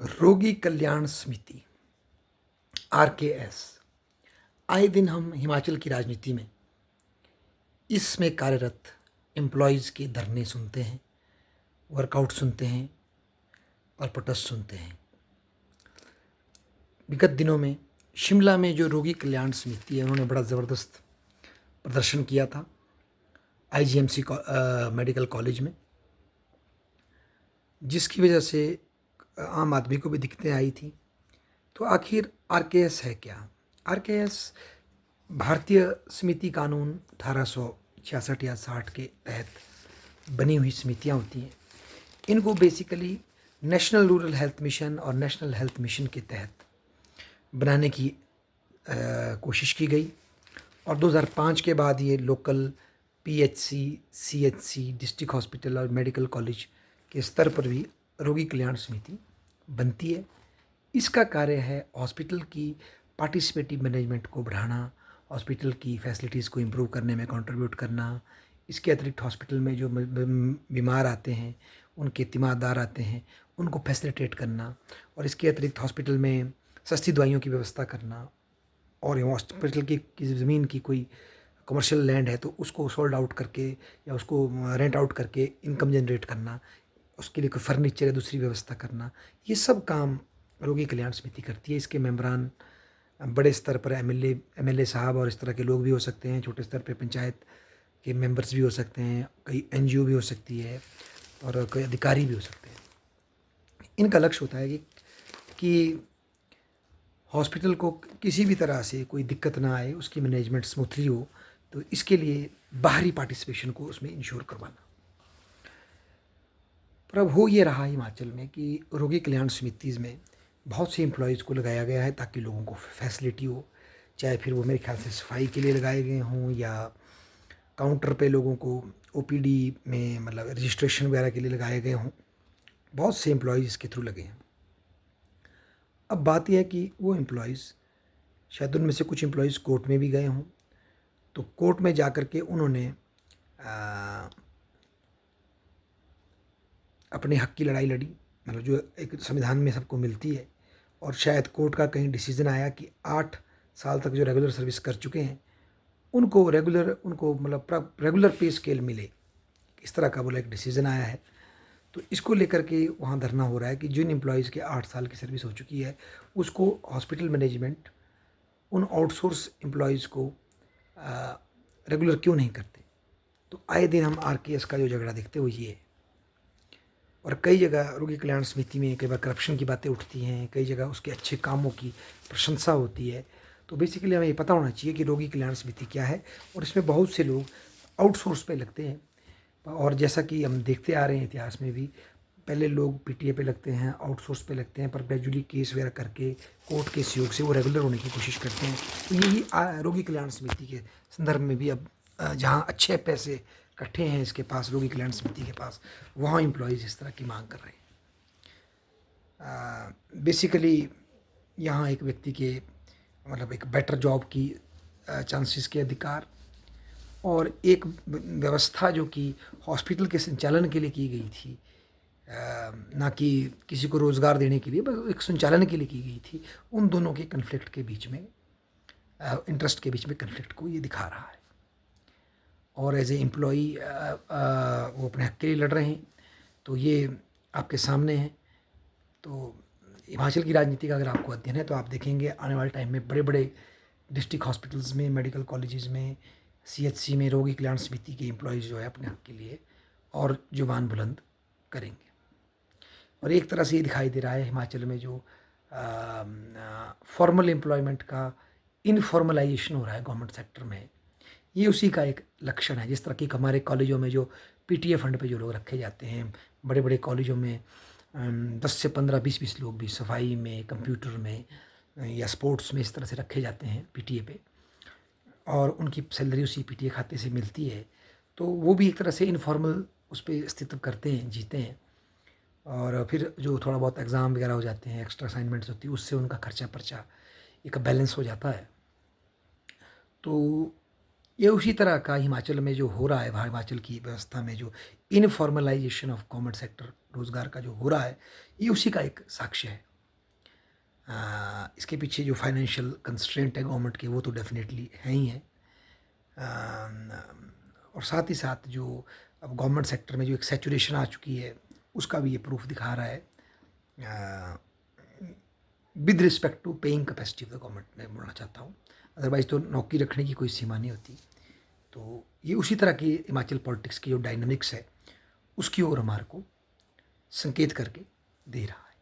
रोगी कल्याण समिति RKS। आए दिन हम हिमाचल की राजनीति में इसमें कार्यरत एम्प्लॉयज़ के धरने सुनते हैं, वर्कआउट सुनते हैं और प्रोटेस्ट सुनते हैं। विगत दिनों में शिमला में जो रोगी कल्याण समिति है उन्होंने बड़ा ज़बरदस्त प्रदर्शन किया था IGMC मेडिकल कॉलेज में, जिसकी वजह से आम आदमी को भी दिक्कतें आई थी। तो आखिर RKS है क्या? RKS भारतीय समिति कानून 1866 या 60 के तहत बनी हुई समितियां होती हैं। इनको basically national rural health mission और नेशनल हेल्थ मिशन के तहत बनाने की कोशिश की गई और 2005 के बाद ये local PHC, CHC, district hospital और मेडिकल कॉलेज के स्तर पर भी रोगी कल्याण समिति बनती है। इसका कार्य है हॉस्पिटल की पार्टिसिपेटिव मैनेजमेंट को बढ़ाना, हॉस्पिटल की फैसिलिटीज़ को इम्प्रूव करने में कंट्रीब्यूट करना। इसके अतिरिक्त हॉस्पिटल में जो बीमार आते हैं, उनके तीमारदार आते हैं, उनको फैसिलिटेट करना और इसके अतिरिक्त हॉस्पिटल में सस्ती दवाइयों की व्यवस्था करना। और हॉस्पिटल की ज़मीन की कोई कमर्शियल लैंड है तो उसको सोल्ड आउट करके या उसको रेंट आउट करके इनकम जनरेट करना, उसके लिए कोई फर्नीचर या दूसरी व्यवस्था करना, ये सब काम रोगी कल्याण समिति करती है। इसके मेंबरान बड़े स्तर पर MLA साहब और इस तरह के लोग भी हो सकते हैं, छोटे स्तर पे पंचायत के मेंबर्स भी हो सकते हैं, कई NGO भी हो सकती है और कई अधिकारी भी हो सकते हैं। इनका लक्ष्य होता है कि हॉस्पिटल को किसी भी तरह से कोई दिक्कत ना आए, उसकी मैनेजमेंट स्मूथली हो, तो इसके लिए बाहरी पार्टिसिपेशन को उसमें इंश्योर करवाना। पर अब हो ये रहा हिमाचल में कि रोगी कल्याण समितिज़ में बहुत से एम्प्लॉयज़ को लगाया गया है ताकि लोगों को फैसिलिटी हो, चाहे फिर वो मेरे ख्याल से सफाई के लिए लगाए गए हों या काउंटर पे लोगों को OPD में मतलब रजिस्ट्रेशन वगैरह के लिए लगाए गए हों। बहुत से एम्प्लॉयज़ इसके थ्रू लगे हैं। अब बात यह है कि वो एम्प्लॉयज़, शायद उनमें से कुछ एम्प्लॉयज़ कोर्ट में भी गए हों, तो कोर्ट में जा कर के उन्होंने अपने हक की लड़ाई लड़ी, मतलब जो एक संविधान में सबको मिलती है। और शायद कोर्ट का कहीं डिसीजन आया कि 8 साल तक जो रेगुलर सर्विस कर चुके हैं उनको रेगुलर पे स्केल मिले, इस तरह का बोला एक डिसीजन आया है। तो इसको लेकर के वहाँ धरना हो रहा है कि जिन एम्प्लॉयज़ के 8 साल की सर्विस हो चुकी है उसको हॉस्पिटल मैनेजमेंट उन आउटसोर्स एम्प्लॉयज़ को रेगुलर क्यों नहीं करते। तो आए दिन हम RKS का जो झगड़ा देखते हो ये है। और कई जगह रोगी कल्याण समिति में कई बार करप्शन की बातें उठती हैं, कई जगह उसके अच्छे कामों की प्रशंसा होती है। तो बेसिकली हमें ये पता होना चाहिए कि रोगी कल्याण समिति क्या है और इसमें बहुत से लोग आउटसोर्स पे लगते हैं। और जैसा कि हम देखते आ रहे हैं इतिहास में भी, पहले लोग PTA पे लगते हैं, आउटसोर्स पे लगते हैं, पर ग्रेजुअली केस वगैरह करके कोर्ट के सहयोग से वो रेगुलर होने की कोशिश करते हैं। तो यही रोगी कल्याण समिति के संदर्भ में भी अब जहाँ अच्छे पैसे इकट्ठे हैं इसके पास, रोगी कल्याण समिति के पास, वहाँ एम्प्लॉयज़ इस तरह की मांग कर रहे हैं। बेसिकली यहाँ एक व्यक्ति के मतलब एक बेटर जॉब की चांसेस के अधिकार और एक व्यवस्था जो कि हॉस्पिटल के संचालन के लिए की गई थी, ना कि किसी को रोज़गार देने के लिए, बस एक संचालन के लिए की गई थी, उन दोनों के कन्फ्लिक्ट के बीच में, इंटरेस्ट के बीच में कन्फ्लिक्ट को ये दिखा रहा है। और एज ए एम्प्लॉई वो अपने हक के लिए लड़ रहे हैं। तो ये आपके सामने है। तो हिमाचल की राजनीति का अगर आपको अध्ययन है तो आप देखेंगे आने वाले टाइम में बड़े बड़े डिस्ट्रिक्ट हॉस्पिटल्स में, मेडिकल कॉलेजेस में, CHC में रोगी कल्याण समिति के एम्प्लॉयज़ जो है अपने हक के लिए और जुबान बुलंद करेंगे। और एक तरह से ये दिखाई दे रहा है हिमाचल में जो फॉर्मल एम्प्लॉयमेंट का इनफॉर्मलाइजेशन हो रहा है गवर्नमेंट सेक्टर में, ये उसी का एक लक्षण है। जिस तरह की हमारे कॉलेजों में जो PTA फंड पे जो लोग रखे जाते हैं, बड़े बड़े कॉलेजों में 10 से 15, 20 लोग भी सफाई में, कंप्यूटर में या स्पोर्ट्स में इस तरह से रखे जाते हैं PTA पे, और उनकी सैलरी उसी PTA खाते से मिलती है। तो वो भी एक तरह से इनफॉर्मल उस पर अस्तित्व करते हैं, जीते हैं। और फिर जो थोड़ा बहुत एग्ज़ाम वगैरह हो जाते हैं, एक्स्ट्रा असाइनमेंट्स होती है, उससे उनका खर्चा पर्चा एक बैलेंस हो जाता है। तो ये उसी तरह का हिमाचल में जो हो रहा है, हिमाचल की व्यवस्था में जो इनफॉर्मलाइजेशन ऑफ गवर्नमेंट सेक्टर, रोज़गार का जो हो रहा है, ये उसी का एक साक्ष्य है। इसके पीछे जो फाइनेंशियल कंस्ट्रेंट है गवर्नमेंट के वो तो डेफिनेटली है ही है। और साथ ही साथ जो अब गवर्नमेंट सेक्टर में जो एक सैचुरेशन आ चुकी है उसका भी ये प्रूफ दिखा रहा है with respect to paying capacity of the government, मैं बोलना चाहता हूँ। अदरवाइज़ तो नौकरी रखने की कोई सीमा नहीं होती। तो ये उसी तरह की हिमाचल पॉलिटिक्स की जो डायनामिक्स है उसकी ओर हमारे को संकेत करके दे रहा है।